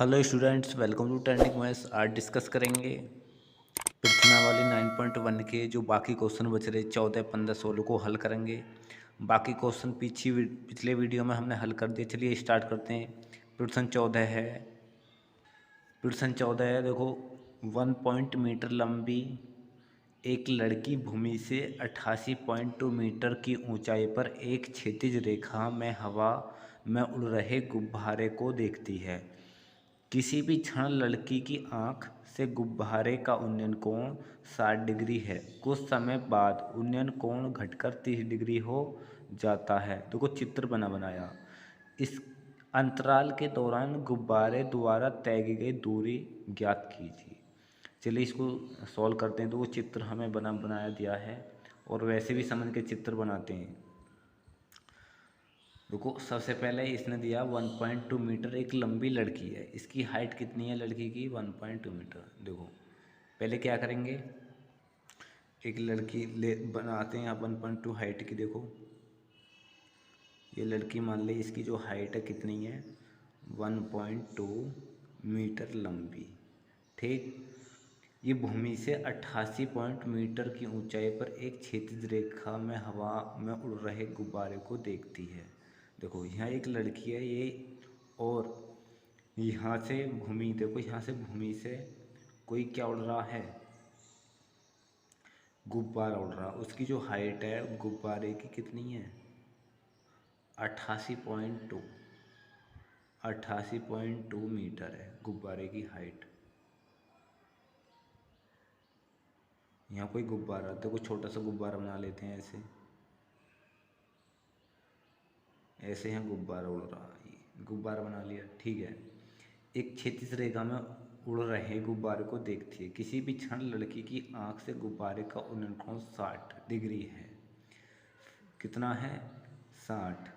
Hello students, welcome to trending maths. आज discuss करेंगे प्रश्नावली 9.1 के जो बाकी क्वेश्चन बच रहे 14, 15, 16 को हल करेंगे। बाकी क्वेश्चन पिछले वीडियो में हमने हल कर दिए। चलिए स्टार्ट करते हैं। प्रश्न 14 है देखो। 1 मीटर लंबी एक लड़की भूमि से 88.2 मीटर की ऊंचाई पर एक क्षैतिज रेखा में हवा में उड़ रहे गुब्बारे को देखती है। किसी भी क्षण लड़की की आंख से गुब्बारे का उन्नयन कोण 60 डिग्री है। कुछ समय बाद उन्नयन कोण घटकर 30 डिग्री हो जाता है। देखो चित्र बनाया। इस अंतराल के दौरान गुब्बारे द्वारा तय की गई दूरी ज्ञात कीजिए। चलिए इसको सॉल्व करते हैं। तो वो चित्र हमें बनाया दिया है और वैसे भी समझ के चित्र बनाते हैं। देखो सबसे पहले इसने दिया 1.2 मीटर एक लंबी लड़की है। इसकी हाइट कितनी है लड़की की? 1.2 मीटर। देखो पहले क्या करेंगे, एक लड़की ले बनाते हैं आप 1.2 हाइट की। देखो ये लड़की मान ली, इसकी जो हाइट है कितनी है? 1.2 मीटर लंबी। ठीक, ये भूमि से 88 पॉइंट मीटर की ऊंचाई पर एक क्षैतिज रेखा में हवा में उड़ रहे गुब्बारे को देखती है। देखो यहाँ एक लड़की है ये, और यहाँ से भूमि, देखो यहाँ से भूमि से कोई क्या उड़ रहा है? गुब्बारा उड़ रहा। उसकी जो हाइट है गुब्बारे की कितनी है? 88.2 मीटर है गुब्बारे की हाइट। यहाँ कोई गुब्बारा, देखो छोटा सा गुब्बारा बना लेते हैं। ऐसे ऐसे यहाँ गुब्बारा उड़ रहा है, गुब्बारा बना लिया। ठीक है, एक क्षैतिज रेखा में उड़ रहे गुब्बारे को देखती है। किसी भी क्षण लड़की की आंख से गुब्बारे का उन्नयन कोण 60 डिग्री है। कितना है? 60।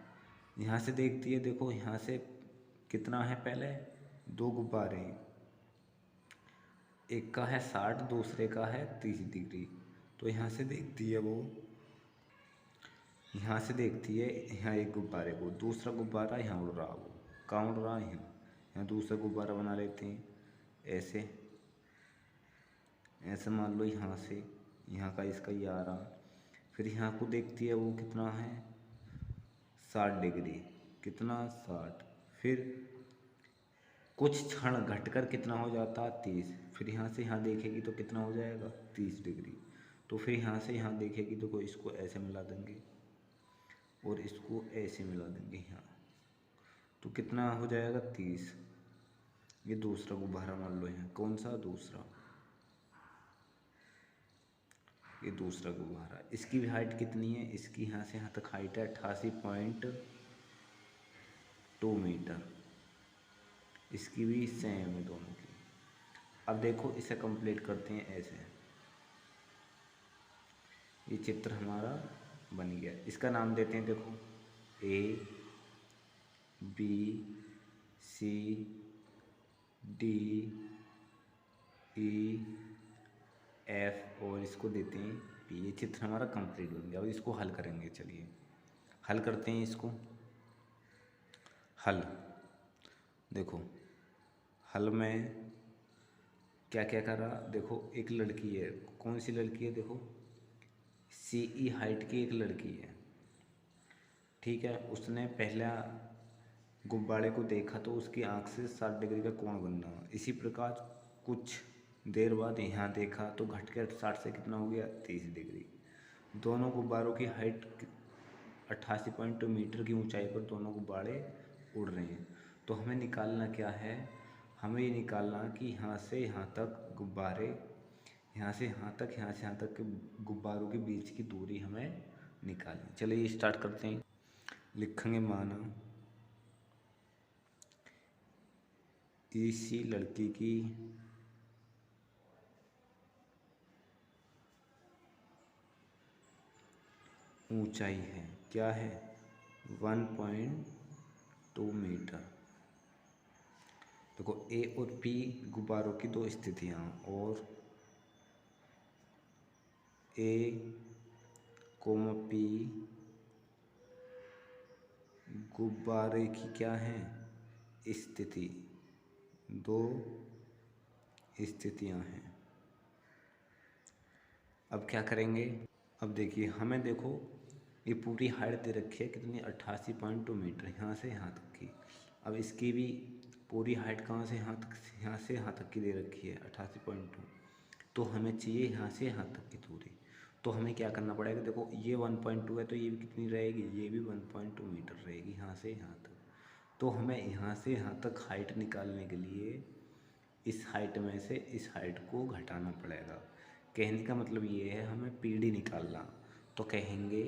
यहाँ से देखती है, देखो यहाँ से कितना है? पहले दो गुब्बारे, एक का है 60, दूसरे का है 30 डिग्री। तो यहाँ से देखती है वो, यहाँ से देखती है यहाँ एक गुब्बारे को, दूसरा गुब्बारा यहाँ उड़ रहा। वो कहाँ उड़ रहा है? यहाँ दूसरा गुब्बारा बना लेते हैं। ऐसे ऐसे मान लो यहाँ से, यहाँ का इसका ये आ रहा। फिर यहाँ को देखती है वो, कितना है? 60 डिग्री। कितना? 60। फिर कुछ क्षण घटकर कितना हो जाता? 30। फिर यहाँ से यहाँ देखेगी तो कितना हो जाएगा? 30 डिग्री। तो फिर यहाँ से यहाँ देखेगी तो इसको ऐसे मिला देंगे और इसको ऐसे मिला देंगे यहाँ, तो कितना हो जाएगा? 30। ये दूसरा गुब्बारा मान लो यहाँ। कौन सा? दूसरा। ये दूसरा गुब्बारा, इसकी भी हाइट कितनी है? इसकी यहाँ से यहाँ तक हाइट है 88.2 मीटर। इसकी भी सेम है दोनों की। अब देखो इसे कंप्लीट करते हैं ऐसे। ये चित्र हमारा बन गया। इसका नाम देते हैं, देखो A B C D E F और इसको देते हैं P। ये चित्र हमारा कंप्लीट बन गया। अब इसको हल करेंगे। चलिए हल करते हैं इसको। हल देखो, हल में क्या क्या करा? देखो एक लड़की है। कौन सी लड़की है? देखो CE हाइट की एक लड़की है। ठीक है, उसने पहला गुब्बारे को देखा तो उसकी आंख से 60 डिग्री का कोण बनना। इसी प्रकार कुछ देर बाद यहाँ देखा तो घट के 60 से कितना हो गया? 30 डिग्री। दोनों गुब्बारों की हाइट 88.2 मीटर की ऊंचाई पर दोनों गुब्बारे उड़ रहे हैं। तो हमें निकालना क्या है? हमें ये निकालना कि यहाँ से यहाँ तक गुब्बारे, यहाँ से यहाँ तक, यहाँ से यहाँ तक के गुब्बारों के बीच की दूरी हमें निकालनी। चलिए स्टार्ट करते हैं। लिखेंगे माना इसी लड़की की ऊंचाई है, क्या है? 1.2 मीटर। देखो A और P गुब्बारों की दो स्थितियाँ, और A, P गुब्बारे की क्या है? स्थिति दो स्थितियां हैं। अब क्या करेंगे, अब देखिए हमें देखो ये पूरी हाइट दे रखी है कितनी, 88.2 मीटर यहाँ से यहाँ तक की। अब इसकी भी पूरी हाइट कहाँ से यहाँ तक, यहाँ से यहाँ तक की दे रखी है 88.2। तो हमें चाहिए यहाँ से यहाँ तक की दूरी। तो हमें क्या करना पड़ेगा, देखो ये 1.2 है तो ये भी कितनी रहेगी, ये भी 1.2 मीटर रहेगी यहाँ से यहाँ तक। तो हमें यहाँ से यहाँ तक हाइट निकालने के लिए इस हाइट में से इस हाइट को घटाना पड़ेगा। कहने का मतलब ये है हमें पीडी निकालना। तो कहेंगे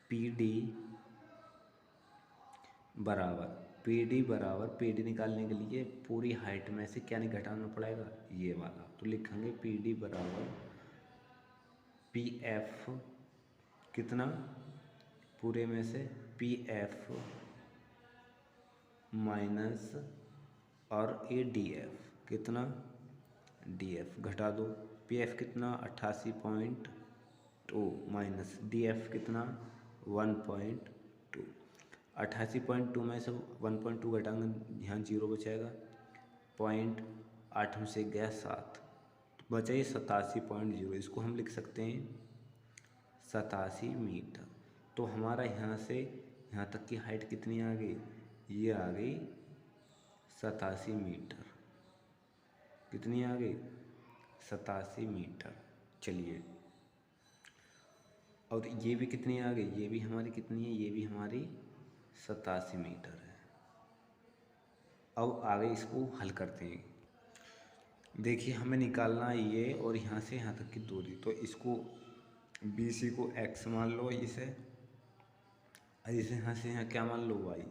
पीडी बराबर पीडी निकालने के लिए पूरी हाइट में से क्या नहीं घटाना पड़ेगा, ये वाला। तो लिखेंगे पीडी बराबर पी एफ कितना, पूरे में से पी एफ माइनस और ए डी एफ कितना, डी एफ घटा दो। पी एफ कितना 88.2 माइनस डी एफ कितना 1.2। 88.2 में से 1.2 घटाएंगे, यहाँ 0 बचेगा, 0.8 में से गया 7, तो बचा ये 87.0। इसको हम लिख सकते हैं 87 मीटर। तो हमारा यहाँ से यहाँ तक की हाइट कितनी आ गई, ये आ गई 87 मीटर। कितनी आ गई, 87 मीटर। चलिए, और ये भी कितनी आ गई, ये भी हमारी कितनी है, ये भी हमारी 87 मीटर है। अब आगे इसको हल करते हैं। देखिए हमें निकालना है ये और यहाँ से यहाँ तक की दूरी। तो इसको BC को x मान लो इसे, और इसे यहाँ से यहाँ क्या मान लो y,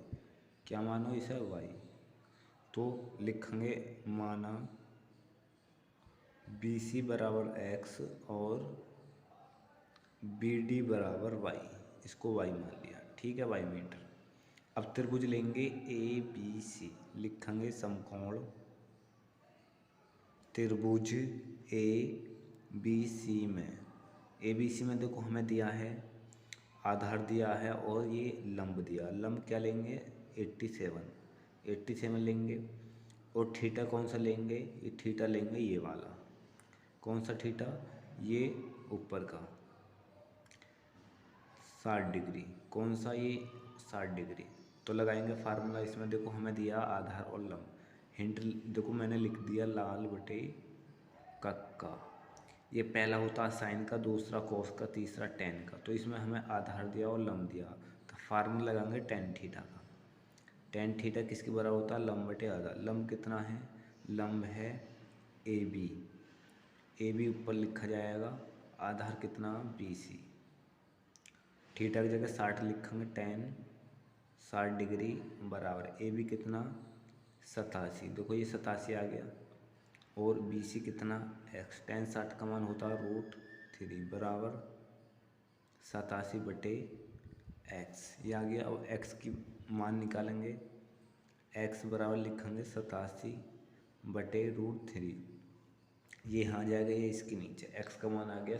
क्या मानो इसे y। तो लिखेंगे माना BC बराबर x और BD बराबर y, इसको y मान लिया, ठीक है, y मीटर। अब त्रिभुज लेंगे ABC, लिखेंगे समकोण त्रिभुज ABC में, ABC में देखो हमें दिया है आधार दिया है और ये लंब दिया। लंब क्या लेंगे 87 लेंगे। और थीटा कौन सा लेंगे, ये थीटा लेंगे ये वाला। कौन सा थीटा, ये ऊपर का 60 डिग्री। कौन सा, ये 60 डिग्री। तो लगाएंगे फार्मूला। इसमें देखो हमें दिया आधार और लंब। हिंट देखो मैंने लिख दिया लाल बटे कक्का। ये पहला होता है साइन का, दूसरा कोस का, तीसरा टेन का। तो इसमें हमें आधार दिया और लंब दिया, तो फार्मूला लगाएंगे टेन थीटा का। टेन थीटा किसके बराबर होता है, लंब बटे आधार। लंब कितना है, लंब है ए बी ऊपर लिखा जाएगा, आधार कितना BC। थीटा की जगह 60 लिखेंगे, टेन 60 डिग्री बराबर AB कितना 87। देखो ये 87 आ गया, और BC कितना x। टेन 60 का मान होता है √3 बराबर 87 बटे x, ये आ गया। अब x की मान निकालेंगे, x बराबर लिखेंगे 87 बटे √3। ये यहाँ जाएगा, ये इसके नीचे x का मान आ गया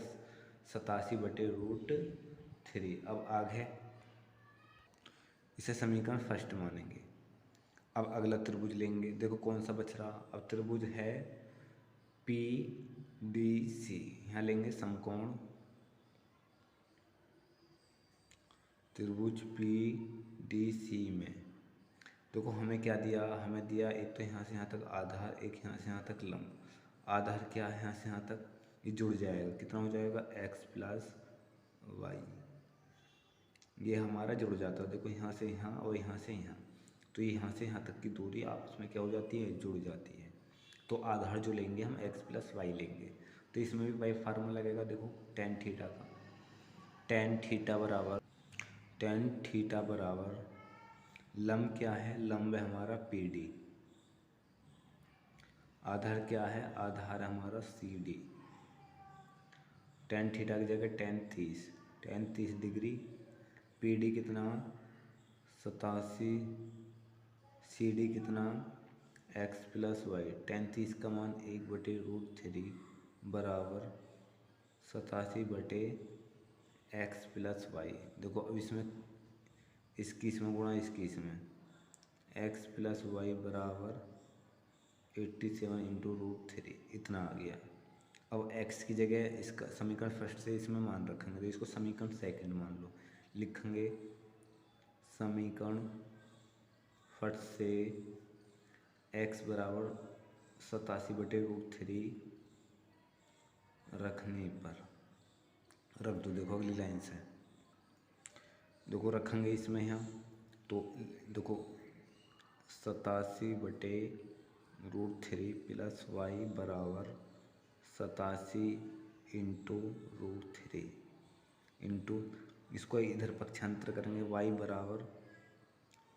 87 बटे √3। अब आगे इसे समीकरण फर्स्ट मानेंगे। अब अगला त्रिभुज लेंगे, देखो कौन सा बच रहा। अब त्रिभुज है PDC, यहाँ लेंगे समकोण त्रिभुज PDC में। देखो हमें क्या दिया, हमें दिया एक तो यहाँ से यहाँ तक आधार, एक यहाँ से यहाँ तक लंब। आधार क्या है, यहाँ से यहाँ तक ये जुड़ जाएगा, कितना हो जाएगा x प्लस y। ये हमारा जुड़ जाता है, देखो यहाँ से यहाँ और यहाँ से यहाँ। तो ये यहाँ से यहाँ तक की दूरी आपस में क्या हो जाती है, जुड़ जाती है। तो आधार जो लेंगे हम x प्लस वाई लेंगे। तो इसमें भी वाई फार्मूला लगेगा, देखो टेन थीटा का। टेन थीटा बराबर लंब क्या है, लंब है हमारा PD। आधार क्या है, आधार हमारा CD। टेन थीटा की जगह टेन 30 डिग्री। PD कितना 87, CD कितना x प्लस वाई। टेन 30 का मान 1 बटे √3 बराबर 87 बटे x प्लस वाई। देखो अब इसमें इसकी इसमें गुणा, इसकी इसमें x प्लस वाई बराबर 87 इंटू रूट 3 इतना आ गया। अब x की जगह इसका समीकरण फर्स्ट से इसमें मान रखेंगे तो इसको समीकरण सेकंड मान लो, लिखेंगे समीकरण फर्स्ट से x बराबर 87/√3 रखने पर रख दो। देखो अगली लाइन से देखो रखेंगे इसमें यहाँ तो देखो 87/√3 प्लस वाई बराबर 87 इंटू √3 इंटू इसको इधर पक्षांतर करेंगे y बराबर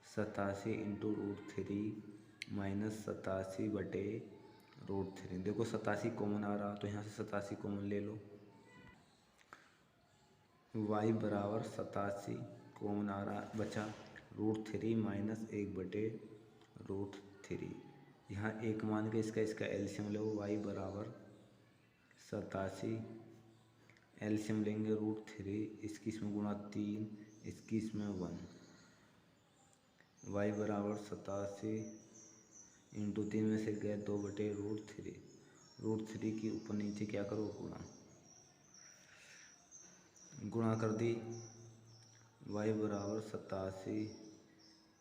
87 इंटू √3 माइनस 87/√3। देखो 87 कॉमन आ रहा तो यहाँ से 87 कॉमन ले लो। y बराबर 87 कॉमन आ रहा बचा √3 माइनस 1/√3। यहाँ एक मान के इसका एलसीएम लो। y बराबर 87 एलसीएम लेंगे √3 इसकी इसमें गुणा 3 इसकी इसमें 1। y बराबर 87 इंटू 3 में से गया 2/√3। √3 की ऊपर नीचे क्या करो गुणा कर दी। y बराबर 87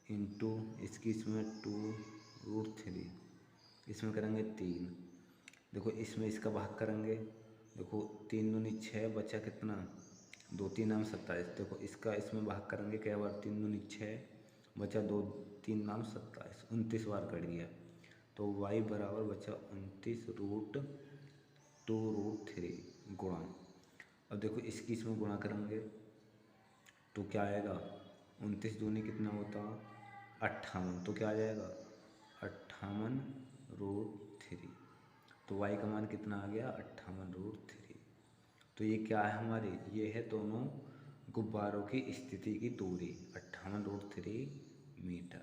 इंटू इसकी इसमें 2√3 इसमें करेंगे 3। देखो इसमें इसका भाग करेंगे। देखो 3 दूनी 6 बचा कितना 2 3 नाम 27। देखो इसका इसमें भाग करेंगे क्या बार 3 दूनी 6 बचा 2 3 नाम 27 29 बार कट गया तो y बराबर बचा 29√2√3 गुणा। अब देखो इसकी इसमें गुणा करेंगे तो क्या आएगा 29 दूनी कितना होता 58 तो क्या आ जाएगा 58√3। तो y का मान कितना आ गया 58√3। तो ये क्या है हमारी ये है दोनों गुब्बारों की स्थिति की दूरी 58√3 मीटर।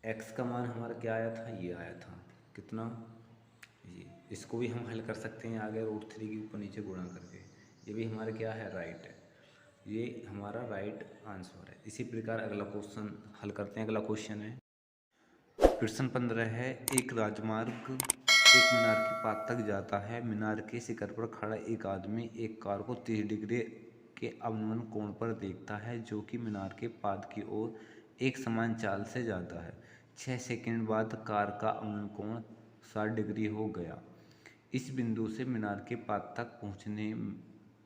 x का मान हमारा क्या आया था ये आया था कितना ये। इसको भी हम हल कर सकते हैं आगे √3 के ऊपर नीचे गुणा करके। ये भी हमारा क्या है राइट है। ये हमारा राइट आंसर है। इसी प्रकार अगला क्वेश्चन हल करते हैं। अगला क्वेश्चन है प्रश्न 15 है एक राजमार्ग एक मीनार के पास तक जाता है। मीनार के शिखर पर खड़ा एक आदमी एक कार को 30 डिग्री के अवनमन कोण पर देखता है जो कि मीनार के पाद की ओर एक समान चाल से जाता है। 6 सेकंड बाद कार का अवनमन कोण 60 डिग्री हो गया। इस बिंदु से मीनार के पाद तक पहुंचने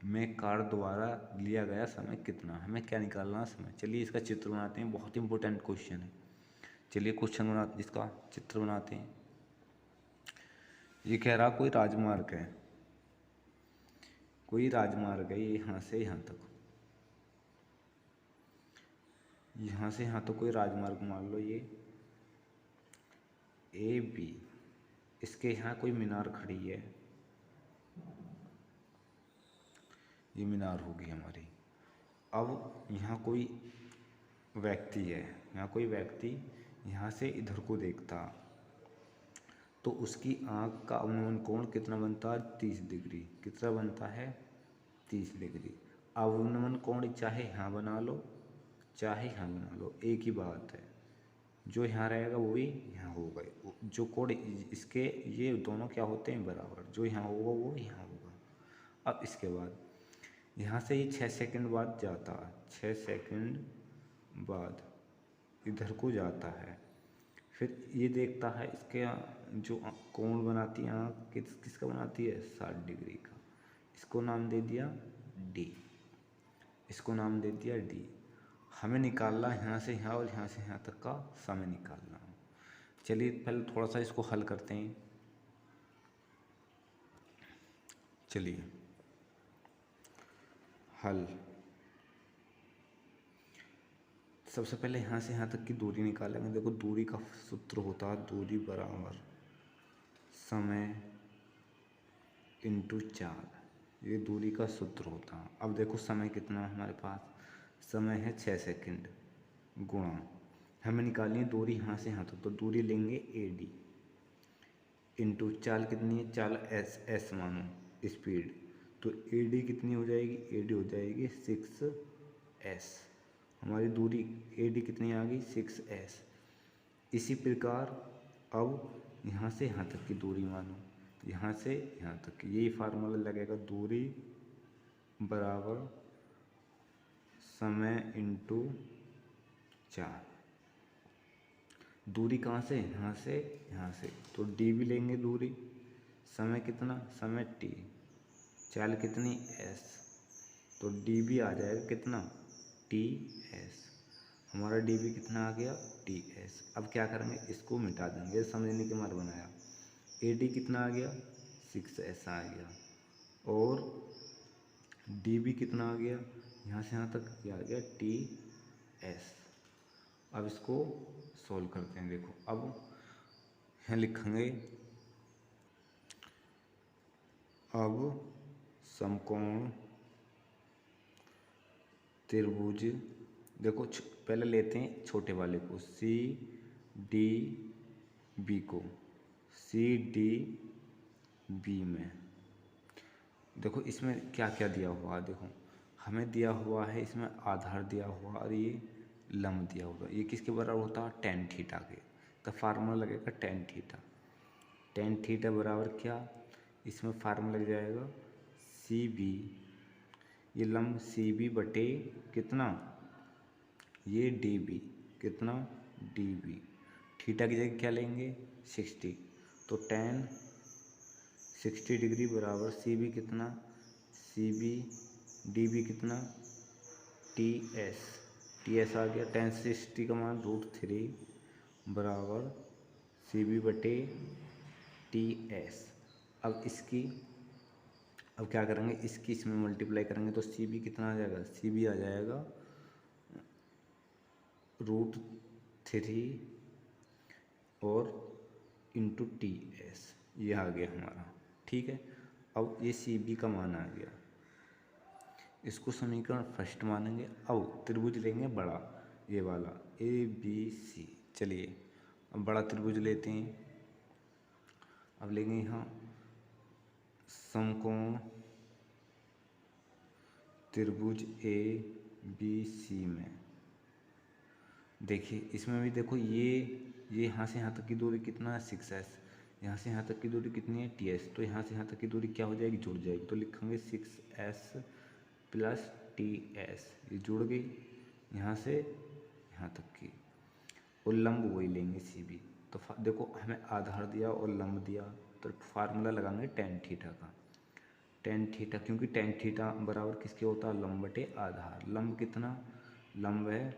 में कार द्वारा लिया गया समय कितना। हमें क्या निकालना समय। चलिए इसका चित्र बनाते हैं। बहुत इंपॉर्टेंट क्वेश्चन है। चलिए क्वेश्चन बनाते इसका चित्र बनाते हैं। ये कह रहा कोई राजमार्ग है। कोई राजमार्ग है ये यहाँ से यहाँ तक यहाँ से यहाँ तो कोई राजमार्ग मान लो ये ए बी। इसके यहाँ कोई मीनार खड़ी है। ये मीनार होगी हमारी। अब यहाँ कोई व्यक्ति है। यहाँ कोई व्यक्ति यहाँ से इधर को देखता तो उसकी आँख का अवनमन कोण कितना बनता है 30 डिग्री। कितना बनता है 30 डिग्री। अवनमन कोण चाहे यहाँ बना लो चाहे यहाँ बना लो एक ही बात है। जो यहाँ रहेगा वो भी यहाँ होगा। जो कोण इसके ये दोनों क्या होते हैं बराबर। जो यहाँ होगा वो यहाँ होगा। अब इसके बाद यहाँ से ये 6 सेकंड बाद जाता है। 6 सेकंड बाद इधर को जाता है। फिर ये देखता है इसके जो कोण बनाती है आँख किसका बनाती है 60 डिग्री का। इसको नाम दे दिया डी। इसको नाम दे दिया डी। हमें निकालना यहाँ से यहाँ और यहाँ से यहाँ तक का समय निकालना। चलिए पहले थोड़ा सा इसको हल करते हैं। चलिए हल। सबसे पहले यहाँ से यहाँ तक की दूरी निकालेंगे। देखो दूरी का सूत्र होता है दूरी बराबर समय इंटू चाल। ये दूरी का सूत्र होता है। अब देखो समय कितना है हमारे पास। समय है 6 सेकंड गुणा हमें निकालनी है दूरी यहाँ से यहाँ तक। तो दूरी लेंगे ए डी इंटू चाल कितनी है चाल एस मानो स्पीड। तो ए डी कितनी हो जाएगी ए डी हो जाएगी 6s। हमारी दूरी ए डी कितनी आ गई 6s। इसी प्रकार अब यहाँ से यहाँ तक की दूरी मानो, यहाँ से यहाँ तक की, यही फार्मूला लगेगा, दूरी बराबर समय इंटू 4। दूरी कहाँ से, यहाँ से यहाँ से, तो डी भी लेंगे दूरी, समय कितना, समय टी, चाल कितनी एस, तो डी भी आ जाएगा कितना टी एस। हमारा डी भी कितना आ गया टी एस। अब क्या करेंगे, इसको मिटा देंगे, समझने के मारे बनाया। ए डी कितना आ गया 6s आ गया, और डी भी कितना आ गया, यहाँ से यहाँ तक क्या आ गया टी एस। अब इसको सोल्व करते हैं। देखो अब यहाँ लिखेंगे, अब समकोण त्रिभुज, देखो पहले लेते हैं छोटे वाले को, सी डी बी को, सी डी बी में देखो इसमें क्या क्या दिया हुआ है। देखो हमें दिया हुआ है, इसमें आधार दिया हुआ और ये लंब दिया हुआ। ये किसके बराबर होता है, टेन थीटा के। तो फार्मूला लगेगा टेन थीटा। टेन थीटा बराबर क्या, इसमें फार्मूला लग जाएगा सी बी, ये लंब सी बी बटे कितना, ये डी बी, कितना डी बी। थीटा की जगह क्या लेंगे 60, तो टेन 60 डिग्री बराबर सी बी कितना, सी बी डी बी कितना टी एस, टी एस आ गया। टेन 60 का मान √3 बराबर सी बी बटे टी एस। अब क्या करेंगे, इसकी इसमें मल्टीप्लाई करेंगे तो सी बी कितना आ जाएगा, सी बी आ जाएगा √3 और इंटू टी एस, ये आ गया हमारा। ठीक है, अब ये सी बी का मान आ गया, इसको समीकरण फर्स्ट मानेंगे। अब त्रिभुज लेंगे बड़ा, ये वाला ए बी सी। चलिए अब बड़ा त्रिभुज लेते हैं। अब लेंगे यहाँ समकोण त्रिभुज ए बी सी में। देखिए इसमें भी देखो, ये यहाँ से यहाँ तक की दूरी कितना है 6s, यहाँ से यहाँ तक की दूरी कितनी है ts, तो यहाँ से यहाँ तक की दूरी क्या हो जाएगी, जुड़ जाएगी। तो लिखेंगे 6s प्लस ts, ये जुड़ गई यहाँ से यहाँ तक की, और लंब वही लेंगे सी बी। तो देखो हमें आधार दिया और लंब दिया, तो फार्मूला लगाएंगे टेन थीटा का। टेन थीटा, क्योंकि टेन थीटा बराबर किसके होता है, लंब बटे आधार। लंब कितना, लंब है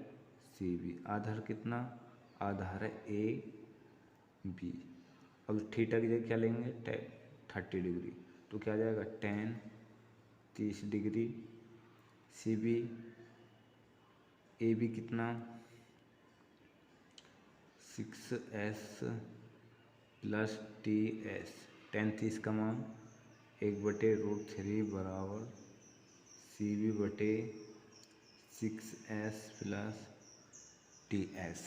सी बी, आधार कितना, आधार है ए बी। अब थीटा की जगह क्या लेंगे 30 डिग्री, तो क्या आ जाएगा tan 30 degree, C B A B कितना 6s plus T S. Ten 30 का मान 1/√3 बराबर सी बी बटे 6s प्लस टी एस,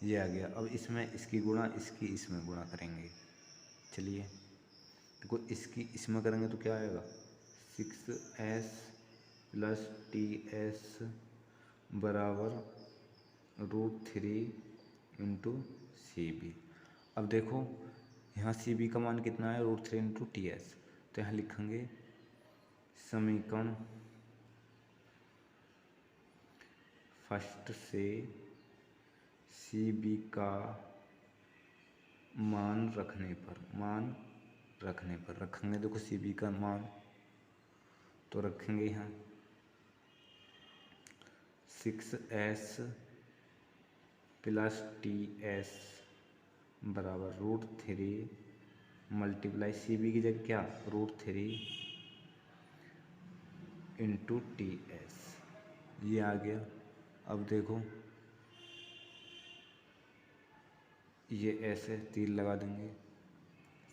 ये आ गया। अब इसमें इसकी गुणा इसकी इसमें गुणा करेंगे। चलिए देखो इसकी इसमें करेंगे तो क्या आएगा 6s प्लस टी एस बराबर √3 इंटू सी बी। अब देखो यहाँ सी बी का मान कितना है √3 इंटू टी एस, तो यहाँ लिखेंगे समीकरण फर्स्ट से सी बी का मान रखने पर रखेंगे। देखो सी बी का मान तो रखेंगे यहाँ 6s प्लस टी एस बराबर √3 मल्टीप्लाई सी बी की जगह क्या √3 इंटू टी एस, ये आ गया। अब देखो ये ऐसे तीर लगा देंगे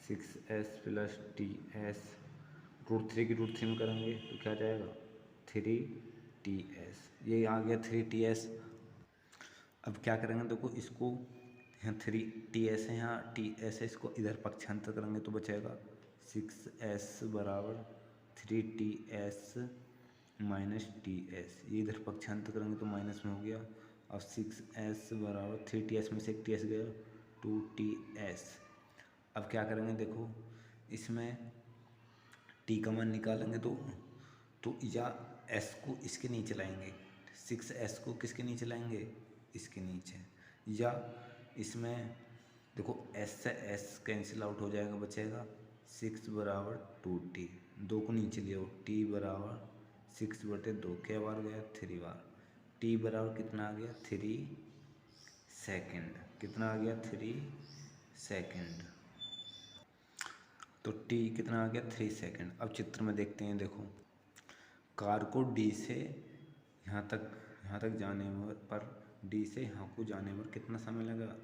6s प्लस टी एस, √3 की √3 में करेंगे तो क्या जाएगा 3ts, ये आ गया 3ts। अब क्या करेंगे, देखो इसको यहाँ 3ts है, यहाँ ts है, इसको इधर पक्षांतर करेंगे तो बचेगा 6s बराबर 3ts माइनस ts, ये इधर पक्षांतर करेंगे तो माइनस में हो गया। अब 6s बराबर 3ts में से एक ts गया 2ts, अब क्या करेंगे देखो, इसमें टी का मान निकालेंगे तो या एस को इसके नीचे लाएंगे, 6s को किसके नीचे लाएंगे, इसके नीचे, या इसमें देखो एस से एस कैंसिल आउट हो जाएगा, बचेगा 6 बराबर 2t, 2 को नीचे ले आओ, t बराबर 6/2, क्या बार गया 3 बार, t बराबर कितना आ गया 3 सेकेंड, कितना आ गया 3 सेकेंड, तो t कितना आ गया 3 सेकेंड। अब चित्र में देखते हैं, देखो कार को डी से यहाँ तक जाने पर, डी से यहाँ को जाने पर कितना समय लगा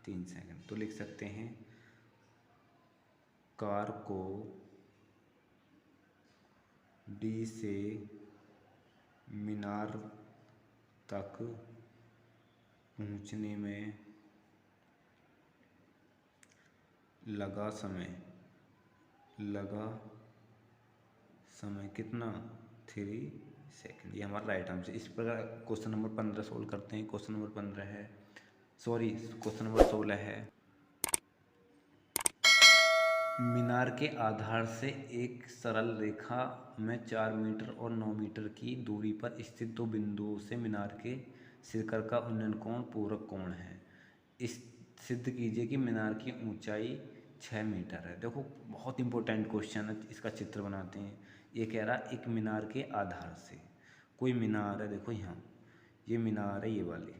3 सेकेंड। तो लिख सकते हैं कार को डी से मीनार तक पहुँचने में लगा समय कितना 3 सेकेंड। ये हमारा राइट आंसर। इस प्रकार क्वेश्चन नंबर 15 सोल्व करते हैं। क्वेश्चन नंबर 15 है, सॉरी क्वेश्चन नंबर 16 है, मीनार के आधार से एक सरल रेखा में 4 मीटर और 9 मीटर की दूरी पर स्थित दो बिंदुओं से मीनार के शिखर का उन्नयन कोण पूरक कोण है। इस सिद्ध कीजिए कि मीनार की ऊंचाई 6 मीटर है। देखो बहुत इंपॉर्टेंट क्वेश्चन है, इसका चित्र बनाते हैं। ये कह रहा है एक मीनार के आधार से, कोई मीनार है, देखो यहाँ ये मीनार है, ये वाली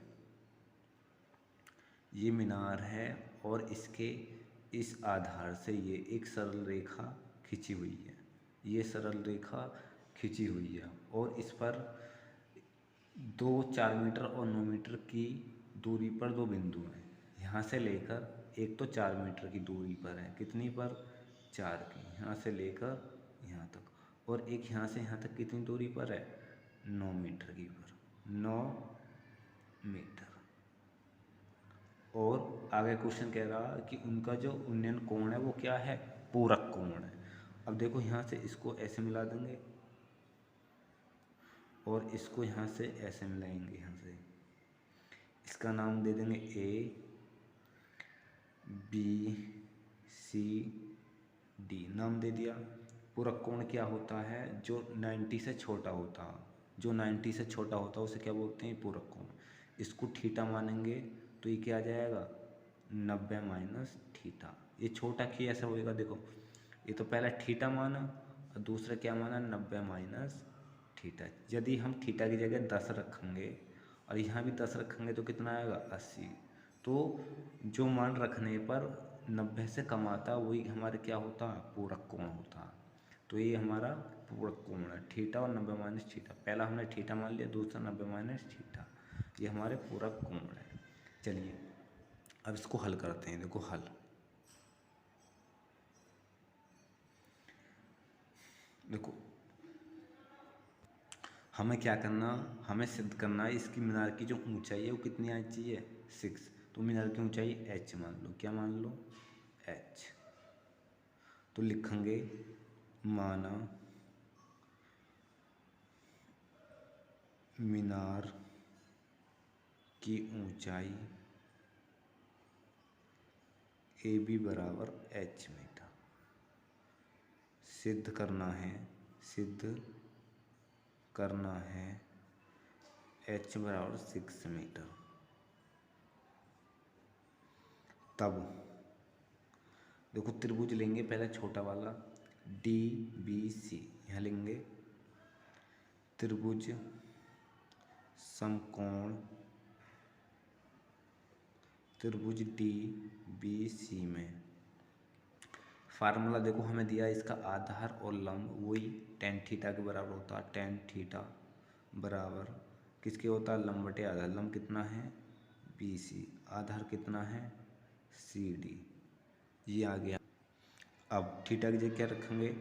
ये मीनार है, और इसके इस आधार से ये एक सरल रेखा खींची हुई है, ये सरल रेखा खींची हुई है, और इस पर 4 मीटर और 9 मीटर की दूरी पर दो बिंदु हैं। यहाँ से लेकर एक तो 4 मीटर की दूरी पर है, कितनी पर 4 की, यहाँ से लेकर यहाँ तक, और एक यहाँ से यहाँ तक कितनी दूरी पर है 9 मीटर की पर, 9 मीटर। और आगे क्वेश्चन कह रहा कि उनका जो उन्नयन कोण है वो क्या है, पूरक कोण है। अब देखो यहाँ से इसको ऐसे मिला देंगे और इसको यहाँ से ऐसे मिलाएंगे, यहाँ से इसका नाम दे देंगे ए बी सी डी, नाम दे दिया। पूरक कोण क्या होता है, जो 90 से छोटा होता है, जो 90 से छोटा होता है उसे क्या बोलते हैं, पूरक कोण। इसको थीटा मानेंगे तो ये क्या आ जाएगा 90 माइनस थीटा। ये छोटा की ऐसा होएगा, देखो ये तो पहला थीटा माना और दूसरा क्या माना 90 माइनस थीटा। यदि हम थीटा की जगह 10 रखेंगे और यहाँ भी 10 रखेंगे तो कितना आएगा 80। तो जो मान रखने पर 90 से कम आता वही हमारे क्या होता, पूरक कोण होता। तो ये हमारा पूरक कोण है, थीटा और 90 माइनस थीटा। पहला हमने थीटा मान लिया, दूसरा 90 माइनस थीटा, ये हमारे पूरक कोण है। चलिए अब इसको हल करते हैं। देखो हल, देखो हमें क्या करना, हमें सिद्ध करना है इसकी मीनार की जो ऊंचाई है वो कितनी आनी चाहिए 6। तो मीनार की ऊंचाई h मान लो, क्या मान लो h। तो लिखेंगे माना मीनार की ऊंचाई ए बी बराबर h मीटर। सिद्ध करना है h बराबर 6 मीटर। तब देखो त्रिभुज लेंगे, पहले छोटा वाला डी बी सी, यहाँ लेंगे त्रिभुज समकोण त्रिभुज डी बी सी में फार्मूला देखो हमें दिया इसका आधार और लंब वही tan थीटा के बराबर होता है। tan थीटा बराबर किसके होता है, लंब बटे आधार। लंब कितना है बी सी, आधार कितना है सी डी, ये आ गया। अब थीटा की जगह क्या रखेंगे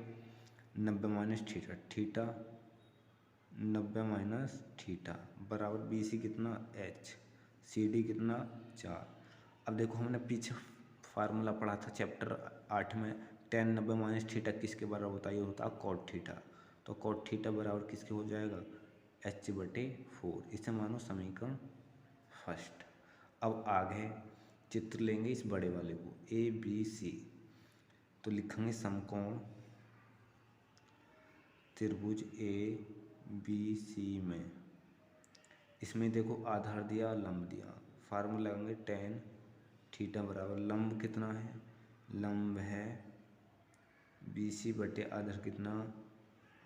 90 minus theta, theta 90 minus theta बराबर बी सी कितना h, सी डी कितना 4। अब देखो हमने पीछे फार्मूला पढ़ा था चैप्टर 8 में, tan 90 माइनस थीटा किसके बराबर होता है, ये होता है cot थीटा। तो cot थीटा बराबर किसके हो जाएगा h/4। इसे मानो समीकरण फर्स्ट। अब आगे चित्र लेंगे इस बड़े वाले को ए बी सी। तो लिखेंगे समकोण त्रिभुज ABC में, इसमें देखो आधार दिया लंब दिया, फार्मूला लगाएंगे tan थीटा बराबर लंब कितना है, लंब है BC बटे आधार कितना,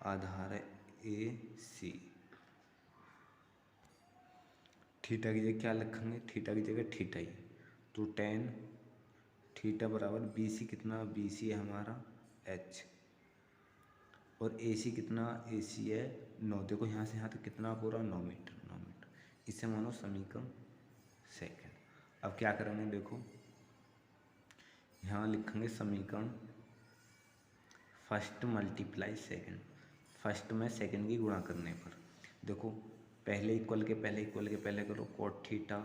आधार है AC। थीटा की जगह क्या लिखेंगे, थीटा की जगह थीटा ही, तो tan थीटा बराबर BC कितना, BC है हमारा H और AC कितना, AC है 9। देखो यहाँ से यहाँ तक कितना पूरा 9 मीटर, 9 मीटर। इसे मानो समीकरण सेकंड। अब क्या करेंगे, देखो यहाँ लिखेंगे समीकरण फर्स्ट मल्टीप्लाई सेकंड, फर्स्ट में सेकंड की गुणा करने पर देखो पहले इक्वल के पहले करो cot theta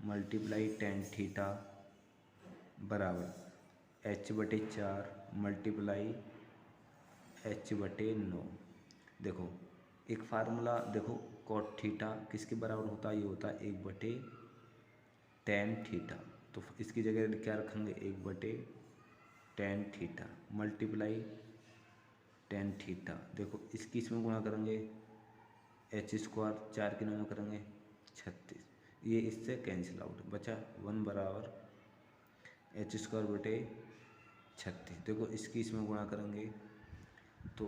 multiply tan theta बराबर H/4 मल्टीप्लाई H/9। देखो एक फार्मूला देखो cot थीटा किसके बराबर होता है, ये होता है 1/tan थीटा, तो इसकी जगह क्या रखेंगे 1/tan theta multiply tan theta. देखो इसकी इसमें गुणा करेंगे H² 4 के 9 में करेंगे 36, ये इससे कैंसिल आउट बचा 1 बराबर H² बटे 36। देखो इसकी इसमें गुणा करेंगे तो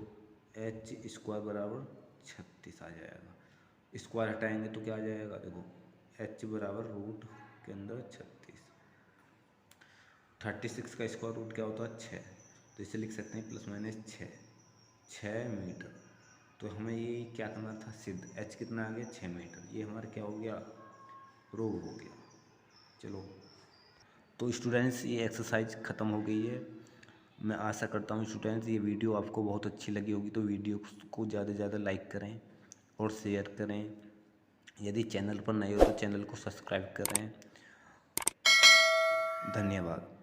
H² बराबर 36 आ जाएगा, स्क्वायर हटाएंगे तो क्या आ जाएगा, देखो H बराबर रूट के अंदर 36 का स्क्वायर रूट क्या होता है 6, तो इसे लिख सकते हैं ±6 6 मीटर। तो हमें ये क्या करना था सिद्ध, H कितना आ गया 6 मीटर, ये हमारा क्या हो गया प्रूव हो गया। चलो तो स्टूडेंट्स ये एक्सरसाइज ख़त्म हो गई है। मैं आशा करता हूँ स्टूडेंट्स ये वीडियो आपको बहुत अच्छी लगी होगी, तो वीडियो को ज़्यादा से ज़्यादा लाइक करें और शेयर करें। यदि चैनल पर नए हो तो चैनल को सब्सक्राइब करें। धन्यवाद।